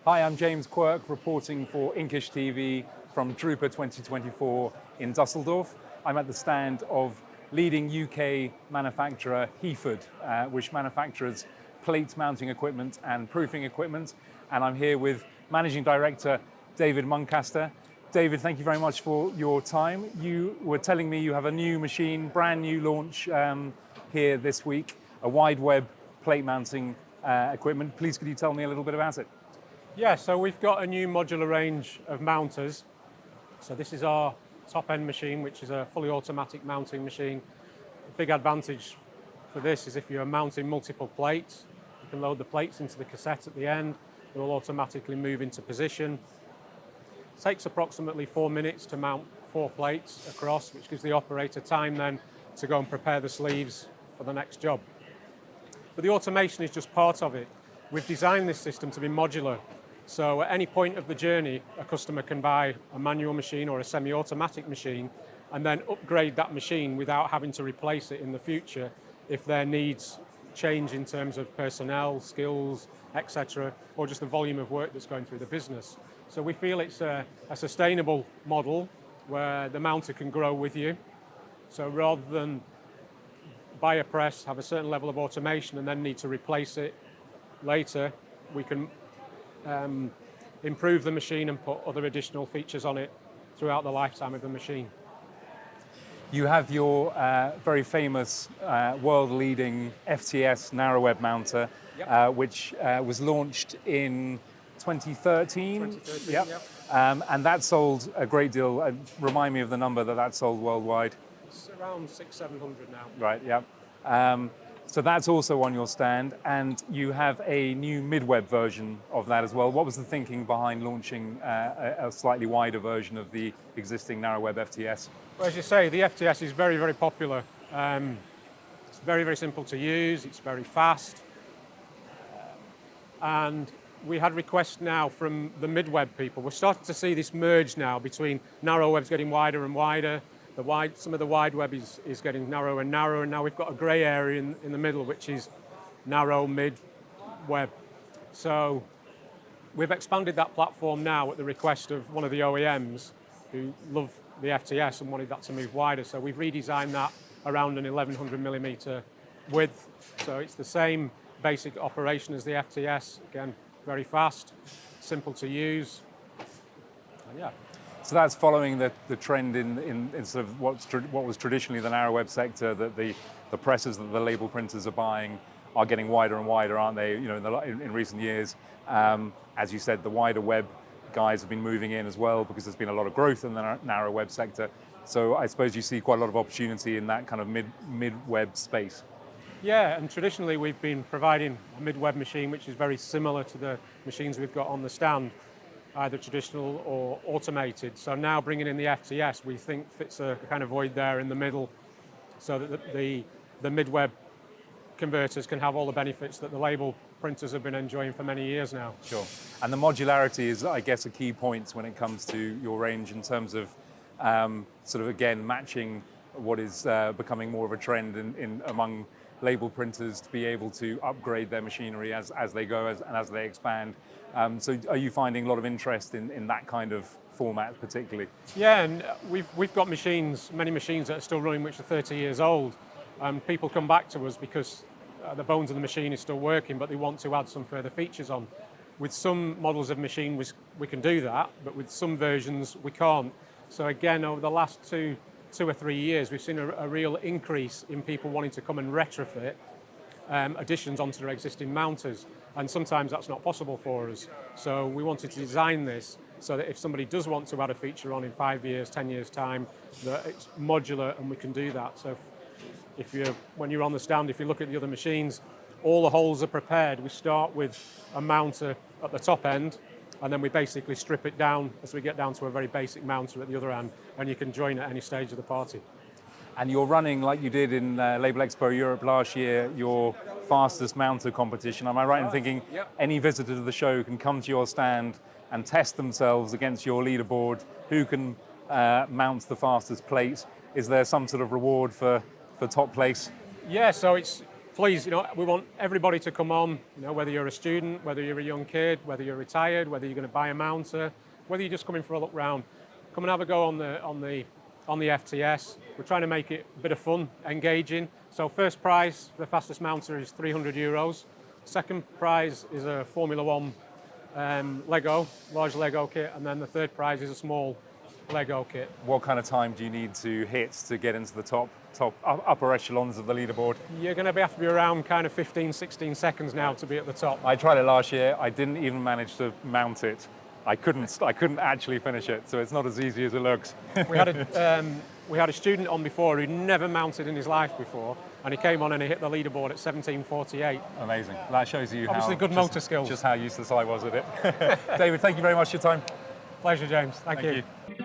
Hi, I'm James Quirk, reporting for Inkish TV from Drupa 2024 in Dusseldorf. I'm at the stand of leading UK manufacturer Heaford, which manufactures plate mounting equipment and proofing equipment. And I'm here with Managing Director David Muncaster. David, thank you very much for your time. You were telling me you have a new machine, brand new launch here this week, a wide web plate mounting equipment. Please, could you tell me a little bit about it? Yeah, so we've got a new modular range of mounters. So this is our top-end machine, which is a fully automatic mounting machine. The big advantage for this is if you're mounting multiple plates, you can load the plates into the cassette at the end. It will automatically move into position. It takes approximately 4 minutes to mount 4 plates across, which gives the operator time then to go and prepare the sleeves for the next job. But the automation is just part of it. We've designed this system to be modular. So at any point of the journey, a customer can buy a manual machine or a semi-automatic machine and then upgrade that machine without having to replace it in the future if their needs change in terms of personnel, skills, etc., or just the volume of work that's going through the business. So we feel it's a sustainable model where the mounter can grow with you. So rather than buy a press, have a certain level of automation and then need to replace it later, we can improve the machine and put other additional features on it throughout the lifetime of the machine. You have your very famous world-leading FTS narrow web mounter, Yep. which was launched in 2013. 2013, Yep. yep. And that sold a great deal. Remind me of the number that sold worldwide. It's around 600-700 now. Right, yeah. So that's also on your stand, and you have a new mid-web version of that as well. What was the thinking behind launching a slightly wider version of the existing narrow web FTS? Well, as you say, the FTS is very, very popular. It's very, very simple to use. It's very fast. And we had requests now from the mid-web people. We're starting to see this merge now between narrow webs getting wider and wider. Some of the wide web is getting narrower and narrower, and now we've got a grey area in the middle, which is narrow mid-web. So we've expanded that platform now at the request of one of the OEMs who love the FTS and wanted that to move wider. So we've redesigned that around an 1100mm width. So it's the same basic operation as the FTS. Again, very fast, simple to use. Yeah. So that's following the trend in sort of what was traditionally the narrow web sector, that the presses that the label printers are buying are getting wider and wider, aren't they? You know, in recent years, as you said, the wider web guys have been moving in as well because there's been a lot of growth in the narrow web sector. So I suppose you see quite a lot of opportunity in that kind of mid-web space. Yeah, and traditionally we've been providing a mid-web machine which is very similar to the machines we've got on the stand, either traditional or automated. So now bringing in the FTS, we think fits a kind of void there in the middle, so that the mid-web converters can have all the benefits that the label printers have been enjoying for many years now. Sure. And the modularity is, I guess, a key point when it comes to your range in terms of sort of, again, matching what is becoming more of a trend among label printers to be able to upgrade their machinery as they go and as they expand. So are you finding a lot of interest in that kind of format particularly? Yeah, and we've got many machines that are still running which are 30 years old. People come back to us because the bones of the machine is still working, but they want to add some further features on. With some models of machine we can do that, but with some versions we can't. So again, over the last two or 3 years, we've seen a real increase in people wanting to come and retrofit additions onto their existing mounters, and sometimes that's not possible for us. So we wanted to design this so that if somebody does want to add a feature on in 5 years, 10 years time, that it's modular and we can do that. So when you're on the stand, if you look at the other machines, all the holes are prepared. We start with a mounter at the top end, and then we basically strip it down as we get down to a very basic mounter at the other end, and you can join at any stage of the party. And you're running, like you did in Label Expo Europe last year, your fastest mounter competition. Am I right in thinking any visitor to the show can come to your stand and test themselves against your leaderboard, who can mount the fastest plate? Is there some sort of reward for top place? Yeah, so it's please, we want everybody to come on, whether you're a student, whether you're a young kid, whether you're retired, whether you're going to buy a mounter, whether you're just coming for a look round. Come and have a go on the FTS. We're trying to make it a bit of fun, engaging. So first prize for the fastest mounter is €300. Second prize is a Formula One large Lego kit, and then the third prize is a small Lego kit. What kind of time do you need to hit to get into the top upper echelons of the leaderboard? You're going to have to be around kind of 15, 16 seconds now to be at the top. I tried it last year. I didn't even manage to mount it. I couldn't actually finish it, so it's not as easy as it looks. We had a student on before who'd never mounted in his life before, and he came on and he hit the leaderboard at 17:48. Amazing. That shows you obviously good motor skills. Just how useless I was at it. David, thank you very much for your time. Pleasure, James. Thank you. You.